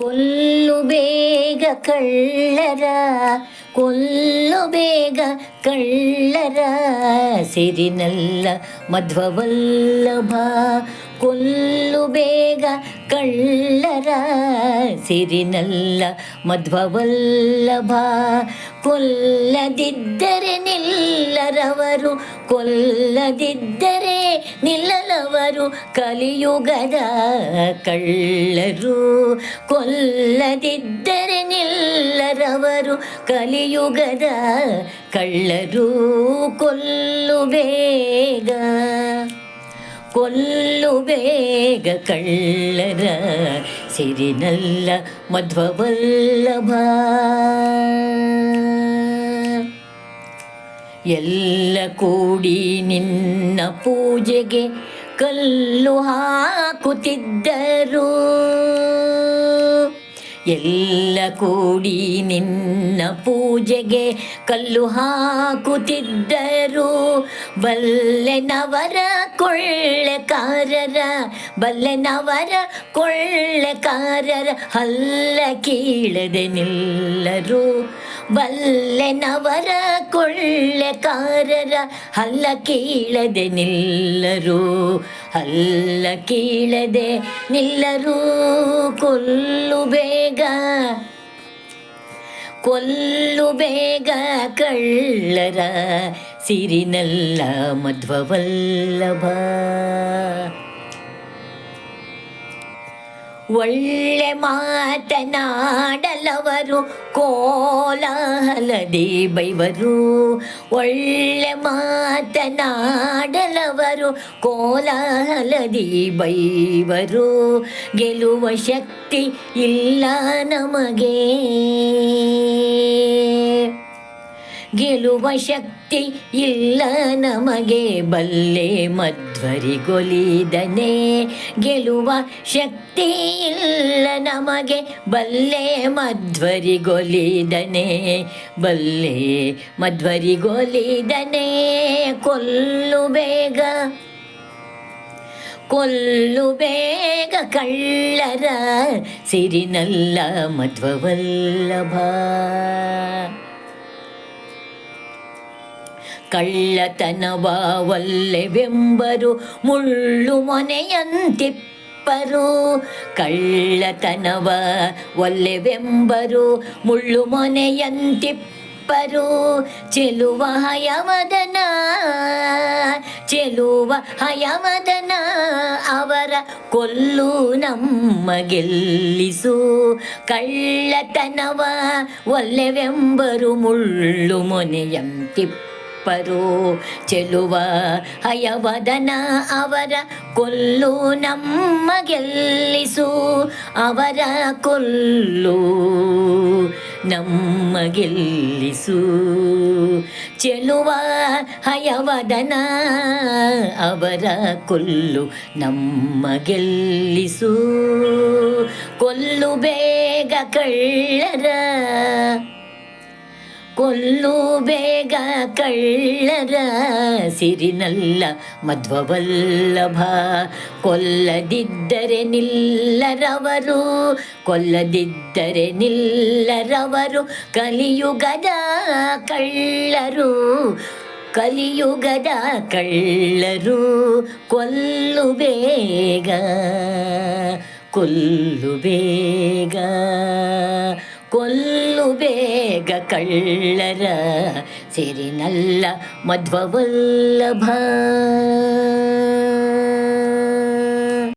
ಕೊಲ್ಲು ಬೇಗ ಕಳ್ಳರ, ಕೊಲ್ಲು ಬೇಗ ಕಳ್ಳರ, ಸಿರಿನಲ್ಲ ಮಧ್ವವಲ್ಲಭ. ಕೊಲ್ಲು ಬೇಗ ಕಳ್ಳರ, ಸಿರಿನಲ್ಲ ಮಧ್ವವಲ್ಲಭ. ಕೊಲ್ಲದಿದ್ದರೆ ನಿಲ್ಲರವರು, ಕೊಲ್ಲದಿದ್ದರೆ ನಿಲ್ಲಲವರು, ಕಲಿಯುಗದ ಕಳ್ಳರು. ಕೊಲ್ಲದಿದ್ದರೆ ನಿಲ್ಲರವರು, ಕಲಿಯುಗದ ಕಳ್ಳರು. ಕೊಲ್ಲು ಬೇಗ, ಕೊಲ್ಲು ಬೇಗ ಕಳ್ಳರ, ಸಿರಿನಲ್ಲ ಮಧ್ವವಲ್ಲಭ. ಎಲ್ಲ ಕೂಡಿ ನಿನ್ನ ಪೂಜೆಗೆ ಕಲ್ಲು ಹಾಕುತ್ತಿದ್ದರು, ಎಲ್ಲ ಕೂಡಿ ನಿನ್ನ ಪೂಜೆಗೆ ಕಲ್ಲು ಹಾಕುತ್ತಿದ್ದರು. ಬಲ್ಲೆನವರ ಕೊಳ್ಳೆಕಾರರ, ಬಲ್ಲೆನವರ ಕೊಳ್ಳೆಕಾರರ, ಹಲ್ಲ ಕೀಳದೆ ನಿಲ್ಲರು. ಬಲ್ಲೆನವರ ಕೊಳ್ಳೆಕಾರರ, ಹಲ್ಲ ಕೀಳದೆ ನಿಲ್ಲರು, ಹಲ್ಲ ಕೀಳದೆ ನಿಲ್ಲರು. ಕೊಲ್ಲು ಬೇಗ, ಕೊಲ್ಲು ಬೇಗ ಕಳ್ಳರ, ಸಿರಿನಲ್ಲ ಮಧ್ವವಲ್ಲಭ. ಒಳ್ಳೆ ಮಾತನಾಡಲವರು ಕೋಲಾಹಲದಿ ಬೈವರು, ಒಳ್ಳೆ ಮಾತನಾಡಲವರು ಕೋಲಾಹಲದಿ ಬೈವರು. ಗೆಲ್ಲುವ ಶಕ್ತಿ ಇಲ್ಲ ನಮಗೆ, ಗೆಲ್ಲುವ ಶಕ್ತಿ ಇಲ್ಲ ನಮಗೆ, ಬಲ್ಲೆ ಮಧ್ವರಿಗೊಲಿದನೆ. ಗೆಲ್ಲುವ ಶಕ್ತಿ ಇಲ್ಲ ನಮಗೆ, ಬಲ್ಲೆ ಮಧ್ವರಿಗೊಲಿದನೆ, ಬಲ್ಲೆ ಮಧ್ವರಿಗೊಲಿದನೆ. ಕೊಲ್ಲು ಬೇಗ, ಕೊಲ್ಲು ಬೇಗ ಕಳ್ಳರ, ಸಿರಿನಲ್ಲ ಮಧ್ವವಲ್ಲಭ. ಕಳ್ಳತನವ ಒಲ್ಲೆವೆಂಬರು ಮುಳ್ಳು ಮೊನೆಯಂತಿಪ್ಪರು, ಕಳ್ಳತನವ ಒಲ್ಲೆವೆಂಬರು ಮುಳ್ಳು ಮೊನೆಯಂತಿಪ್ಪರು. ಚೆಲುವ ಹಯವದನ, ಚೆಲುವ ಹಯವದನ, ಅವರ ಕೊಲ್ಲು ನಮ್ಮ ಗೆಲ್ಲಿಸು. ಕಳ್ಳತನವ ಒಲ್ಲೆವೆಂಬರು ಮುಳ್ಳು ಮೊನೆಯಂತಿಪ್ಪರು, ಚೆಲುವ ಹಯವದನ, ಅವರ ಕೊಲ್ಲು ನಮ್ಮ ಗೆಲ್ಲಿಸು. ಅವರ ಕೊಲ್ಲು ನಮ್ಮ ಗೆಲ್ಲಿಸು. ಚೆಲುವ ಹಯವದನ, ಅವರ ಕೊಲ್ಲು ನಮ್ಮ ಗೆಲ್ಲಿಸು. ಕೊಲ್ಲು ಬೇಗ ಕಳ್ಳರ, ಕೊಲ್ಲು ಬೇಗ ಕಳ್ಳರ, ಸಿರಿನಲ್ಲ ಮಧ್ವವಲ್ಲಭ. ಕೊಲ್ಲದಿದ್ದರೆ ನಿಲ್ಲರವರು, ಕೊಲ್ಲದಿದ್ದರೆ ನಿಲ್ಲರವರು, ಕಲಿಯುಗದ ಕಳ್ಳರು, ಕಲಿಯುಗದ ಕಳ್ಳರು. ಕೊಲ್ಲು ಬೇಗ, ಕೊಲ್ಲು ಬೇಗ, ಕೊಲ್ಲು ಬೇಗ ಕಳ್ಳರ, ಸಿರಿನಲ್ಲ ಮಧ್ವವಲ್ಲಭ.